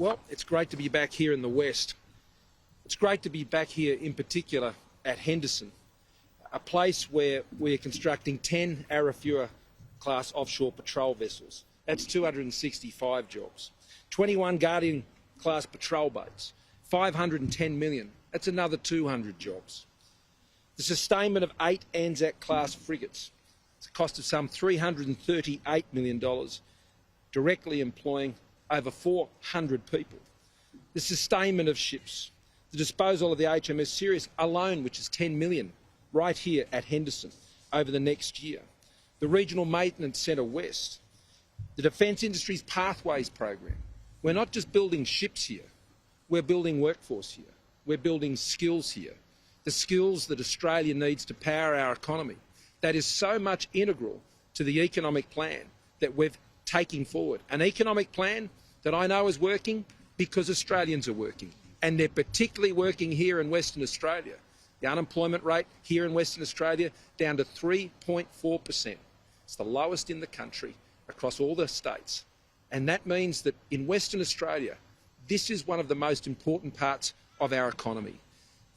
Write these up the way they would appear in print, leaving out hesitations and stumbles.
Well, it's great to be back here in the West. It's great to be back here in particular at Henderson, a place where we're constructing 10 Arafura-class offshore patrol vessels. That's 265 jobs. 21 Guardian-class patrol boats, 510 million. That's another 200 jobs. The sustainment of 8 Anzac-class frigates. It's a cost of some $338 million, directly employing over 400 people. The sustainment of ships. The disposal of the HMS Sirius alone, which is 10 million, right here at Henderson over the next year. The Regional Maintenance Centre West. The Defence Industries Pathways program. We're not just building ships here, we're building workforce here. We're building skills here. The skills that Australia needs to power our economy. That is so much integral to the economic plan that we're taking forward. An economic plan that I know is working because Australians are working. And they're particularly working here in Western Australia. The unemployment rate here in Western Australia down to 3.4%. It's the lowest in the country across all the states. And that means that in Western Australia, this is one of the most important parts of our economy.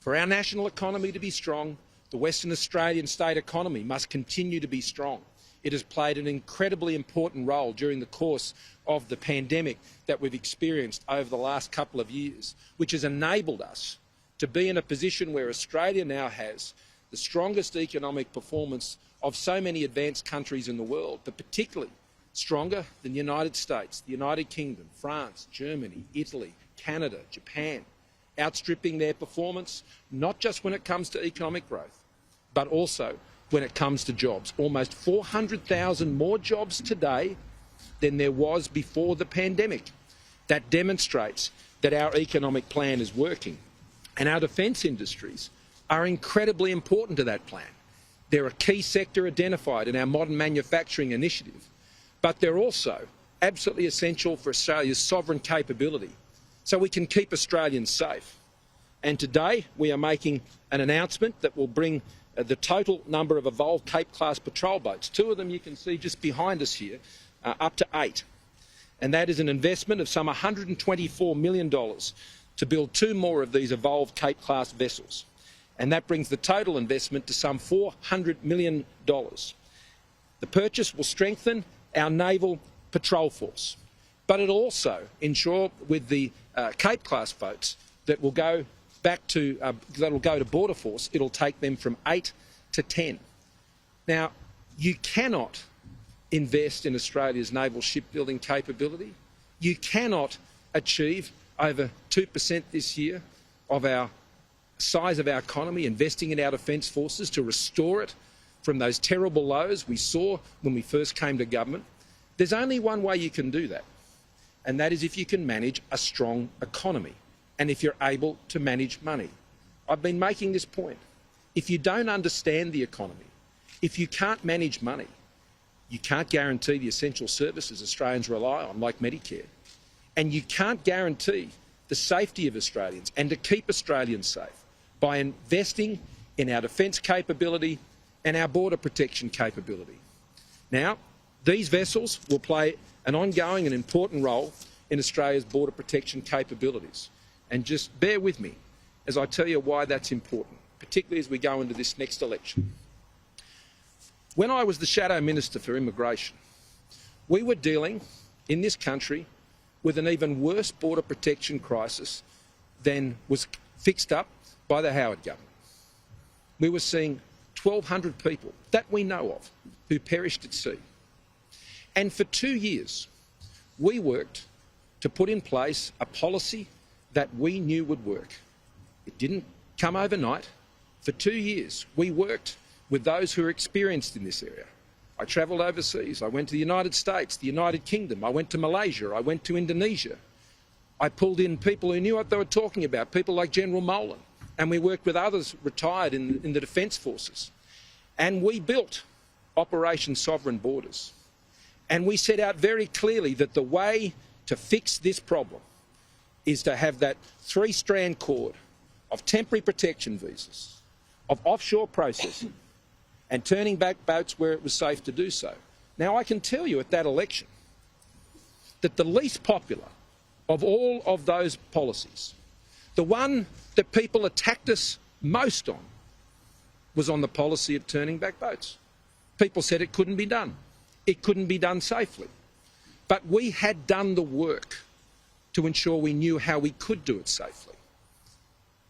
For our national economy to be strong, the Western Australian state economy must continue to be strong. It has played an incredibly important role during the course of the pandemic that we've experienced over the last couple of years, which has enabled us to be in a position where Australia now has the strongest economic performance of so many advanced countries in the world, but particularly stronger than the United States, the United Kingdom, France, Germany, Italy, Canada, Japan, outstripping their performance, not just when it comes to economic growth, but also when it comes to jobs. Almost 400,000 more jobs today than there was before the pandemic. That demonstrates that our economic plan is working. And our defence industries are incredibly important to that plan. They're a key sector identified in our modern manufacturing initiative, but they're also absolutely essential for Australia's sovereign capability, so we can keep Australians safe. And today we are making an announcement that will bring the total number of Evolved Cape-class patrol boats, 2 of them you can see just behind us here, up to 8. And that is an investment of some $124 million to build 2 more of these Evolved Cape-class vessels. And that brings the total investment to some $400 million. The purchase will strengthen our naval patrol force, but it'll also ensure with the Cape-class boats that will go back to that'll go to Border Force, it'll take them from 8 to 10. Now, you cannot invest in Australia's naval shipbuilding capability. You cannot achieve over 2% this year of our size of our economy, investing in our defence forces to restore it from those terrible lows we saw when we first came to government. There's only one way you can do that, and that is if you can manage a strong economy and if you're able to manage money. I've been making this point. If you don't understand the economy, if you can't manage money, you can't guarantee the essential services Australians rely on, like Medicare, and you can't guarantee the safety of Australians and to keep Australians safe by investing in our defence capability and our border protection capability. Now, these vessels will play an ongoing and important role in Australia's border protection capabilities. And just bear with me as I tell you why that's important, particularly as we go into this next election. When I was the Shadow Minister for Immigration, we were dealing in this country with an even worse border protection crisis than was fixed up by the Howard government. We were seeing 1,200 people that we know of who perished at sea. And for 2 years, we worked to put in place a policy that we knew would work. It didn't come overnight. For 2 years, we worked with those who are experienced in this area. I travelled overseas. I went to the United States, the United Kingdom. I went to Malaysia. I went to Indonesia. I pulled in people who knew what they were talking about, people like General Molan. And we worked with others retired in the Defence Forces. And we built Operation Sovereign Borders. And we set out very clearly that the way to fix this problem is to have that 3-strand cord of temporary protection visas, of offshore processing, and turning back boats where it was safe to do so. Now, I can tell you at that election that the least popular of all of those policies, the one that people attacked us most on was on the policy of turning back boats. People said it couldn't be done. It couldn't be done safely. But we had done the work to ensure we knew how we could do it safely.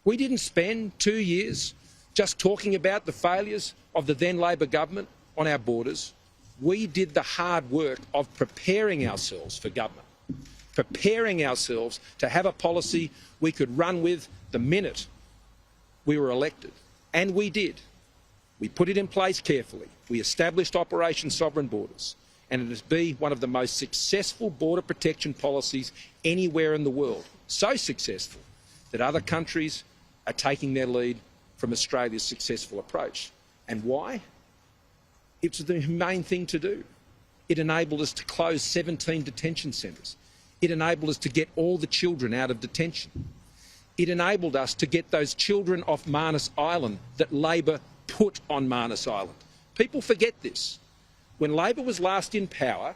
We didn't spend 2 years just talking about the failures of the then Labor government on our borders. We did the hard work of preparing ourselves for government, preparing ourselves to have a policy we could run with the minute we were elected. And we did. We put it in place carefully. We established Operation Sovereign Borders, and it has been one of the most successful border protection policies anywhere in the world. So successful that other countries are taking their lead from Australia's successful approach. And why? It was the humane thing to do. It enabled us to close 17 detention centres. It enabled us to get all the children out of detention. It enabled us to get those children off Manus Island that Labor put on Manus Island. People forget this. When Labor was last in power,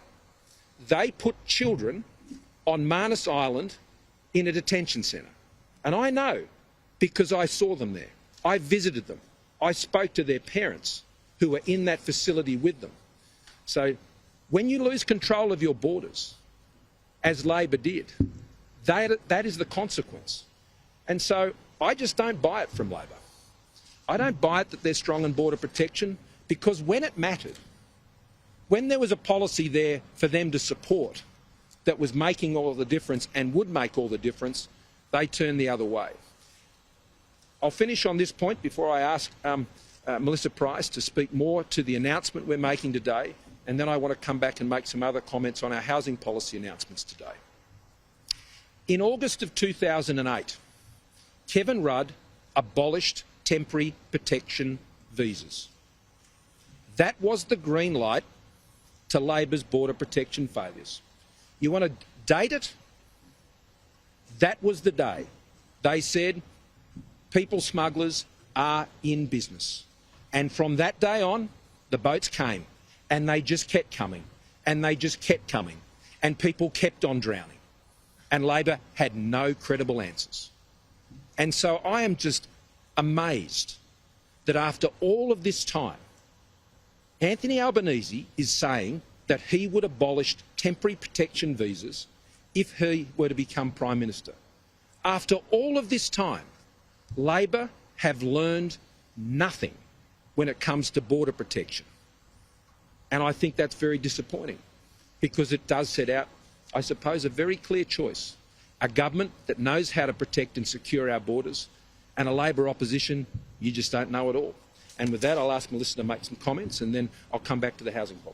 they put children on Manus Island in a detention centre. And I know because I saw them there. I visited them. I spoke to their parents who were in that facility with them. So when you lose control of your borders, as Labor did, that is the consequence. And so I just don't buy it from Labor. I don't buy it that they're strong in border protection, because when it mattered, when there was a policy there for them to support that was making all the difference and would make all the difference, they turned the other way. I'll finish on this point before I ask Melissa Price to speak more to the announcement we're making today, and then I want to come back and make some other comments on our housing policy announcements today. In August of 2008, Kevin Rudd abolished temporary protection visas. That was the green light to Labor's border protection failures. You want to date it? That was the day they said people smugglers are in business. And from that day on, the boats came, and they just kept coming, and they just kept coming, and people kept on drowning. And Labor had no credible answers. And so I am just amazed that after all of this time, Anthony Albanese is saying that he would abolish temporary protection visas if he were to become Prime Minister. After all of this time, Labor have learned nothing when it comes to border protection. And I think that's very disappointing, because it does set out, I suppose, a very clear choice. A government that knows how to protect and secure our borders, and a Labor opposition you just don't know at all. And with that, I'll ask Melissa to make some comments, and then I'll come back to the housing policy.